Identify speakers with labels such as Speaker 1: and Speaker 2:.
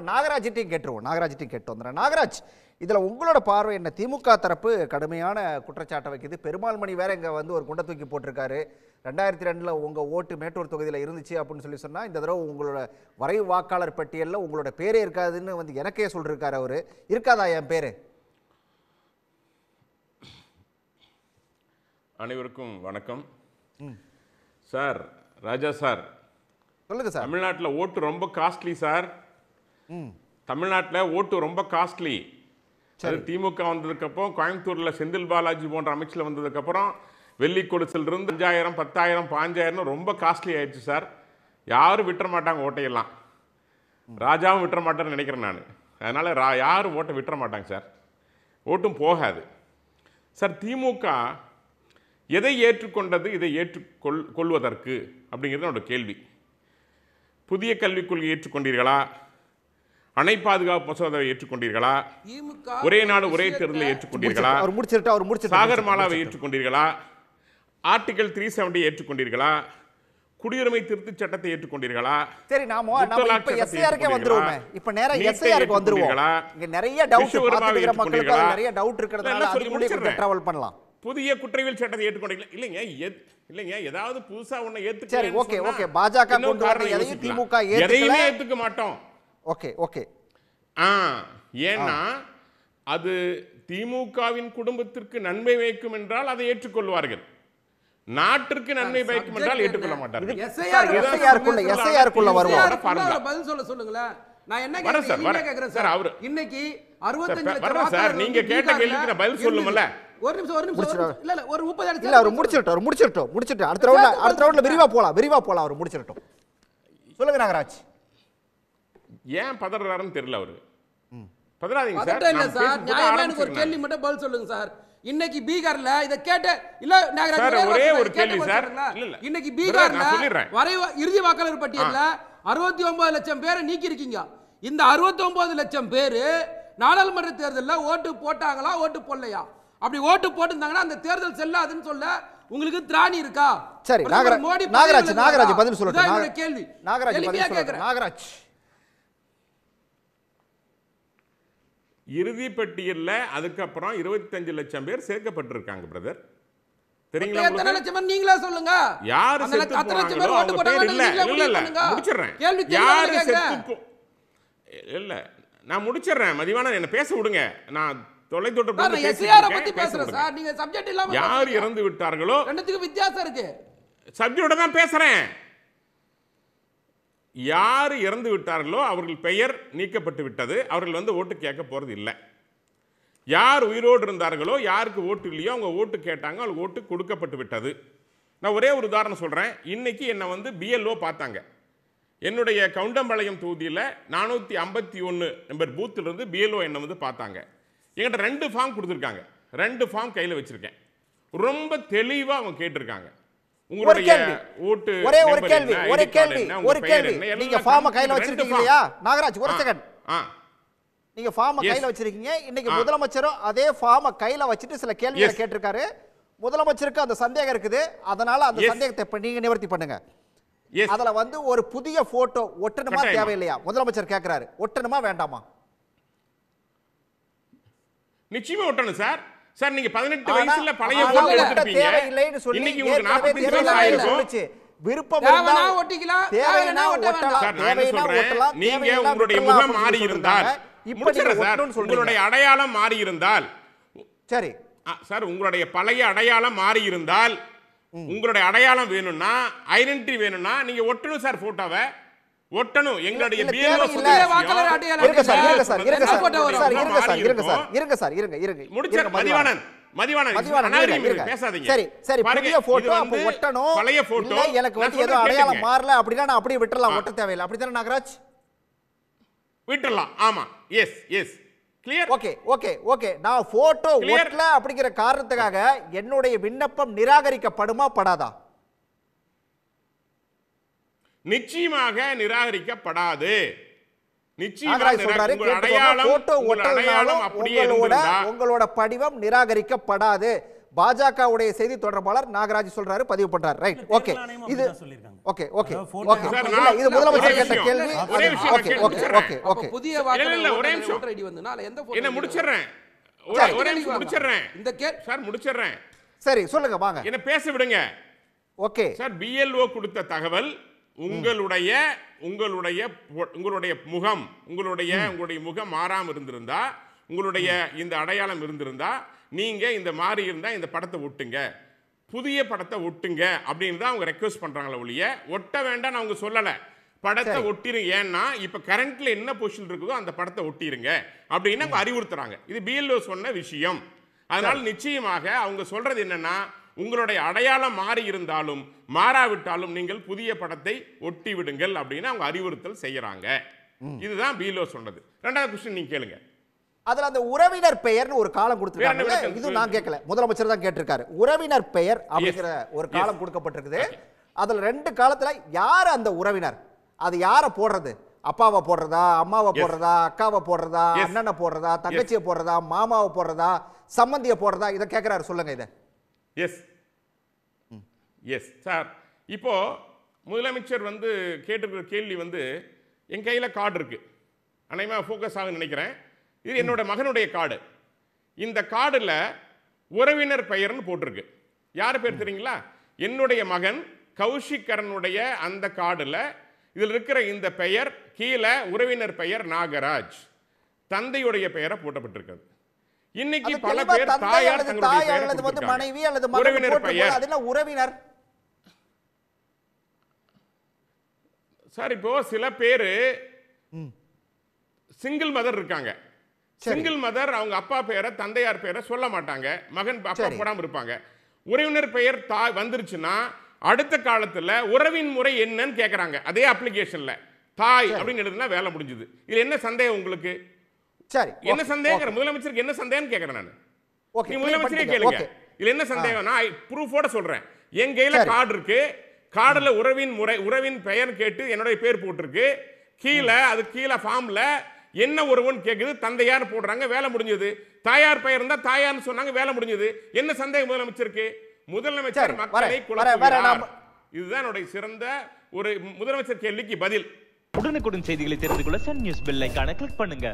Speaker 1: நாகராஜிட்டையும் கேட்டுருவோம். நாகராஜிட்டையும் கேட்டு வந்துடுறேன். நாகராஜ், இதில் உங்களோட பார்வை என்ன? திமுக தரப்பு கடுமையான குற்றச்சாட்டை வைக்குது. பெருமாள் மணி வேற இங்கே வந்து ஒரு குண்டை தூக்கி போட்டிருக்காரு. 2002 உங்கள் ஓட்டு மேட்டூர் தொகுதியில் இருந்துச்சு அப்படின்னு சொன்னால் இந்த தடவை உங்களோட வரைவு வாக்காளர் பட்டியலில் உங்களோட பேரே இருக்காதுன்னு வந்து எனக்கே சொல்லியிருக்காரு. அவர் இருக்காதா என் பேர்?
Speaker 2: அனைவருக்கும் வணக்கம் சார். ராஜா சார்,
Speaker 1: சொல்லுங்க சார்.
Speaker 2: தமிழ்நாட்டில் ஓட்டு ரொம்ப காஸ்ட்லி சார். தமிழ்நாட்டில் ஓட்டு ரொம்ப காஸ்ட்லி. அது திமுக வந்ததுக்கப்புறம், கோயம்புத்தூரில் செந்தில் பாலாஜி போன்ற அமைச்சில் வந்ததுக்கப்புறம் வெள்ளி கொலுசிலிருந்து 5,000 10,000 5,000 ரொம்ப காஸ்ட்லி ஆயிடுச்சு சார். யாரும் விட்டுற மாட்டாங்க ஓட்டையெல்லாம். ராஜாவும் விட்டுற மாட்டேன்னு நினைக்கிறேன் நான். அதனால் யாரும் ஓட்டை விட்டுற மாட்டாங்க சார். ஓட்டும் போகாது சார். திமுக எதை ஏற்றுக்கொண்டது இதை ஏற்றுக்கொள்வதற்கு அப்படிங்கிறது என்னோட கேள்வி. புதிய கல்விக் கொள்கை ஏற்றுக்கொண்டீர்களா? அணை பாதுகாப்பு மசோதாவை ஏற்றுக்கொண்டீர்களா? ஒரே நாடு ஒரே தேர்தலை ஏற்றுக்கொண்டீர்களா? சாகர்மாலாவை ஏற்றுக்கொண்டீர்களா? ஆர்டிகல் 370 ஏற்றுக்கொண்டீர்களா? குடியுரிமை திருத்த சட்டத்தை ஏற்றுக்கொண்டீர்களா?
Speaker 1: சரி, நாம இப்ப எஸ்ஐஆர்க்கே வந்துருவோமே. இப்ப நேரா எஸ்ஐஆருக்கு வந்துருவோம். இங்க நிறைய டவுட் பாத்துக்கிற மக்களுக்கு நிறைய டவுட் இருக்குறதால அதுக்குள்ள டிராவல் பண்ணலாம்.
Speaker 2: புதிய குற்றவியல் சட்டத்தை ஏற்றுக்கொண்டீங்களா? இல்லைங்க ஏதாவது புதுசா ஒண்ணு ஏத்துக்க.
Speaker 1: சரி, ஓகே பாஜக கொண்டு வர எதையும் திமுக
Speaker 2: எதையுமே ஏத்துக்க மாட்டோம்.
Speaker 1: ஓகே
Speaker 2: ஏன்னா அது திமுகவின் குடும்பத்திற்கு நன்மை வைக்கும் என்றால் அதை ஏற்றுக்கொள்வார்கள். நாட்டிற்கு நன்மை பயக்கும் என்றால் ஏற்றுக்கொள்ள மாட்டார்கள்.
Speaker 1: எஸ்ஐஆருக்குள்ள வருவாங்க.
Speaker 3: பதில் சொல்லுங்களேன். நான் என்ன கேக்குறேன் சார், அவரு இன்னைக்கு 65 லட்சம்
Speaker 2: சார், நீங்க கேட்ட கேள்விக்கு பதில் சொல்லுமல்ல.
Speaker 3: ஒரு நிமிஷம் இல்ல ஒரு 30
Speaker 1: இல்ல அவர் முடிச்சிட்டோம். அடுத்த ரவுண்ட்ல விரிவா போலாம். அவர் முடிச்சிட்டோம். சொல்லுங்க நாகராஜ்.
Speaker 2: ஏன் பதறாருன்னு தெரியல அவரு. பதறாதீங்க சார்.
Speaker 3: இல்ல சார், நியாயமா எனக்கு ஒரு கேள்வி மட்டும் பதில் சொல்லுங்க சார். இன்னைக்கு பீகார்ல இத கேட்ட இல்ல நாகராஜ்,
Speaker 2: ஒரே ஒரு கேள்வி சார். இல்ல
Speaker 3: இன்னைக்கு பீகார்ல வரைவு இறுதி வாக்காளர் பட்டியல்ல 69 லட்சம் பேரை நீக்கி இருக்கீங்க. இந்த 69 லட்சம் பேரு நாடாளுமன்ற தேர்தலில் ஓட்டு போட்டாங்களா ஓட்டு போடலையா? அப்படி ஓட்டு போட்டிருந்தாங்கன்னா அந்த தேர்தல் செல்லாதுன்னு சொல்ல உங்களுக்கு திராணி இருக்கா?
Speaker 1: சரி, நாகராஜ் பதில் சொல்லுங்க.
Speaker 3: கேள்வி
Speaker 1: நாகராஜ்,
Speaker 2: இறுதி பட்டியல்ல அதுக்கப்புறம் 25 லட்சம் பேர் சேர்க்கப்பட்டிருக்காங்க பிரதர். தெரியுங்களா?
Speaker 3: எத்தனை லட்சம் பேர் நீங்களே சொல்லுங்க.
Speaker 2: யார் செத்து போனாங்களோ அவங்க பேர் இல்ல முடிச்சிடுறேன். யார் செத்து இல்ல நான் முடிச்சிடுறேன். மதிவான என்ன பேச விடுங்க. நான் தொலைத்தொடர்பு
Speaker 3: பேசுறேன் சார். நீங்க சப்ஜெக்ட் இல்லாம
Speaker 2: யார் இறந்து விட்டார்களோ
Speaker 3: ரெண்டுத்துக்கு வித்தியாசம் இருக்கு.
Speaker 2: சப்ஜெக்டோட தான் பேசுறேன். யார் இறந்து விட்டார்களோ அவர்கள் பெயர் நீக்கப்பட்டு விட்டது. அவர்கள் வந்து ஓட்டு கேட்க போறது இல்லை. யார் உயிரோடு இருந்தார்களோ, யாருக்கு ஓட்டு இல்லையோ அவங்க ஓட்டு கேட்டாங்க, அவங்களுக்கு ஓட்டு கொடுக்கப்பட்டு விட்டது. நான் ஒரே ஒரு உதாரணம் சொல்றேன். இன்னைக்கு என்ன வந்து பிஎல்ஓ பார்த்தாங்க. என்னுடைய கவுண்டம்பாளையம் தொகுதியில் 451 நம்பர் பூத்துல இருந்து பிஎல்ஓ என்ன வந்து பார்த்தாங்க. என்கிட்ட 2 ஃபார்ம் கொடுத்துருக்காங்க. 2 ஃபார்ம் கையில் வச்சிருக்கேன். ரொம்ப தெளிவா அவங்க கேட்டிருக்காங்க. உங்களுடைய ஓட்டு
Speaker 1: ஒரு கேள்வி. நீங்க ஃபார்ம் கையில வச்சிருக்கீங்க இல்லையா நாகராஜ்? ஒரு செகண்ட். நீங்க ஃபார்ம் கையில வச்சிருக்கீங்க. இன்னைக்கு முதலமைச்சரும் அதே ஃபார்ம் கையில வச்சிட்டு சில கேள்விகளை கேட்டிருக்காரு. முதலமைச்சருக்கு அந்த சந்தேகம் இருக்குது. அதனால அந்த சந்தேகத்தை இப்ப நீங்க நிவர்த்தி பண்ணுங்க. அதுல வந்து ஒரு புதிய போட்டோ ஒட்டணுமா தேவையில்லையா? முதலமைச்சர் கேட்கிறாரு. ஒட்டணுமா வேண்டாமா?
Speaker 2: நிச்சயமா ஒட்டணும் சார். சார் நீங்க 18 வயசுல பழைய போட்டோ எடுத்துட்டீங்க. இன்னைக்கு உங்களுக்கு 45 வயசு ஆயிருச்சு.
Speaker 1: விருப்பம் இருந்தா
Speaker 3: ஒட்டிக்கலாம்,
Speaker 1: தேவைனா ஒட்டலாம். தேவைனா ஒட்டலாம்.
Speaker 2: நீங்க உங்களுடைய முகம் மாறி இருந்தால் முடிச்சிடுறேன் சார். உங்களுடைய அடையாளம் மாறி இருந்தால்
Speaker 1: சரி
Speaker 2: சார். உங்களுடைய பழைய அடையாளம் மாறி இருந்தால், உங்களுடைய அடையாளம் வேணும்னா, ஐடென்டிட்டி வேணும்னா நீங்க ஒட்டணும் சார். போட்டோவை ஒட்டணும். எங்களுடைய பிஎல்ஓ பேசாதீங்க.
Speaker 1: சரி சரி, புதிய போட்டோ அப்ப ஒட்டணும்.
Speaker 2: பழைய போட்டோ
Speaker 1: எனக்கு வந்து ஏதோ அடையாளம் மாறல அப்படினா நான் அப்படியே விட்டுறலாம். ஒட்ட தேவையில்லை. அப்படிதானே நாகராஜ்?
Speaker 2: விட்டுறலாம். ஆமா. Yes clear.
Speaker 1: ஓகே. நான் போட்டோ ஒட்டல அப்படிங்கிற காரணத்துக்காக என்னுடைய விண்ணப்பம் நிராகரிக்கப்படுமா படாதா?
Speaker 2: நிச்சயமாக நிராகரிக்கப்படாது.
Speaker 1: உங்களோட படிவம் நிராகரிக்கப்படாது. பாஜகவுடைய செய்தி தொடர்பாளர் நாகராஜ் சொல்றாரு, பதிவு பண்றாரு. Right, okay. இது ஓகே ஓகே ஓகே. இல்ல இது முதலமைச்சர் கேட்ட கேள்வி. Okay okay okay okay.
Speaker 3: புதிய வாக்காளர் ஓட்டர் ஐடி வந்துனா எந்த போட்டோ
Speaker 2: என்ன முடிச்சிடுறேன், ஒரே நிமிஷம் முடிச்சிடுறேன்
Speaker 3: இந்த
Speaker 2: சார், முடிச்சிடுறேன்.
Speaker 1: சரி சொல்லுங்க, வாங்க.
Speaker 2: என்ன பேச விடுங்க.
Speaker 1: ஓகே
Speaker 2: சார், BLO கொடுத்த தகவல் உங்களுடைய முகம், உங்களுடைய முகம் மாறாம இருந்திருந்தா, உங்களுடைய இந்த அடையாளம் இருந்திருந்தா, நீங்க இந்த மாறி இருந்தா இந்த படத்தை ஒட்டுங்க, புதிய படத்தை ஒட்டுங்க அப்படின்னு தான் அவங்க ரெக்வெஸ்ட் பண்றாங்களே ஒழிய ஒட்ட வேண்டாம் அவங்க சொல்லல. படத்தை ஒட்டிருங்க, ஏன்னா இப்ப கரண்ட்ல என்ன பொசிஷன் இருக்குதோ அந்த படத்தை ஒட்டிருங்க அப்படின்னு அவங்க அறிவுறுத்துறாங்க. இது BLO சொன்ன விஷயம். அதனால நிச்சயமாக அவங்க சொல்றது என்னன்னா, உங்களுடைய அடையாளம் மாறி இருந்தாலும் மாறாவிட்டாலும் நீங்கள் புதிய படத்தை ஒட்டி விடுங்கள் அப்படின்னு அவங்க அறிவுறுத்தல் செய்யறாங்க. இதுதான் BLO சொன்னது. ரெண்டாவது கொஸ்டின் நீங்க கேளுங்க.
Speaker 1: அதுல அந்த உறவினர் பெயர்னு ஒரு காலம் கொடுத்திருக்காங்க. இது நான் கேட்கல, முதலமைச்சர் தான் கேட்டிருக்காரு. உறவினர் பெயர் அப்படிங்கிற ஒரு காலம் கொடுக்கப்பட்டிருக்குது. அதுல 2 காலத்துல யார் அந்த உறவினர், அது யாரை போடுறது? அப்பாவை போடுறதா, அம்மாவை போடுறதா, அக்காவை போடுறதா, அண்ணனை போடுறதா, தங்கச்சியை போடுறதா, மாமாவை போடுறதா, சம்பந்தியை போடுறதா, இதை கேட்கிறாரு. சொல்லுங்க இதை.
Speaker 2: எஸ் சார், இப்போ முதலமைச்சர் கேட்டிருக்கிற கேள்வி என் கையில கார்டு இருக்கு, அனைவரும் ஃபோக்கஸ் ஆக நினைக்கிறேன். இது என்னோட மகனுடைய கார்டு. இந்த கார்டுல உறவினர் பெயர்னு போட்டிருக்கு. யார் பேர் தெரியுங்களா? என்னுடைய மகன் கௌஷிகரனுடைய அந்த கார்டுல இதில் இருக்கிற இந்த பெயர் கீழே உறவினர் பெயர் நாகராஜ், தந்தையுடைய பெயரை போட்டப்பட்டிருக்கிறது. இன்னைக்கு பல பேர் தாயார் தங்களுடைய
Speaker 1: மனைவி அல்லது உறவினர் பெயர், அதெல்லாம் உறவினர்
Speaker 2: சார். இப்போ சில பேர் சிங்கிள் மதர் இருக்காங்க. சிங்கிள் மதர் அவங்க அப்பா பெயரை தந்தையார் பெயரை சொல்ல மாட்டாங்க, மகன் அப்பா போடாம இருப்பாங்க. உறவினர் பெயர் தாய் வந்துருச்சுன்னா அடுத்த காலத்துல உறவின் முறை என்னன்னு கேக்குறாங்க. அதே அப்ளிகேஷன்ல தாய் அப்படின்னு எழுதுனா வேலை முடிஞ்சது. இதுல என்ன சந்தேகம் உங்களுக்கு?
Speaker 1: சரி,
Speaker 2: என்ன சந்தேகம்? முதலமைச்சருக்கு என்ன சந்தேகம் கேக்குறேன் நான். ஓகே, முதலமைச்சரே கேளுங்க. இதுல என்ன சந்தேகம்? நான் ப்ரூஃபோட சொல்றேன். என் கையில கார்டு இருக்கு, கார்டுல உறவின் முறை உறவின் பெயர் கேட்டு என்னுடைய பேர் போட்டிருக்கு. கீழே அது கீழே ஃபார்ம்ல என்ன உறவுன்னு கேக்குது, தந்தையார் போடுறாங்க, வேலை முடிஞ்சது. தாயார் பெயர் இருந்தா தாயார்னு சொன்னாங்க, வேலை முடிஞ்சது. என்ன சந்தேகம் முதலமைச்சருக்கு? முதலமைச்சர் மக்களை குழப்புகிறார். இதுதான் என்னுடைய சிறந்த ஒரு முதலமைச்சர் கேள்விக்கு பதில்.
Speaker 4: உடனுக்குடன் செய்திகளை தெரிந்து கொள்ள சன் நியூஸ் பெல் ஐகானை கிளிக் பண்ணுங்க.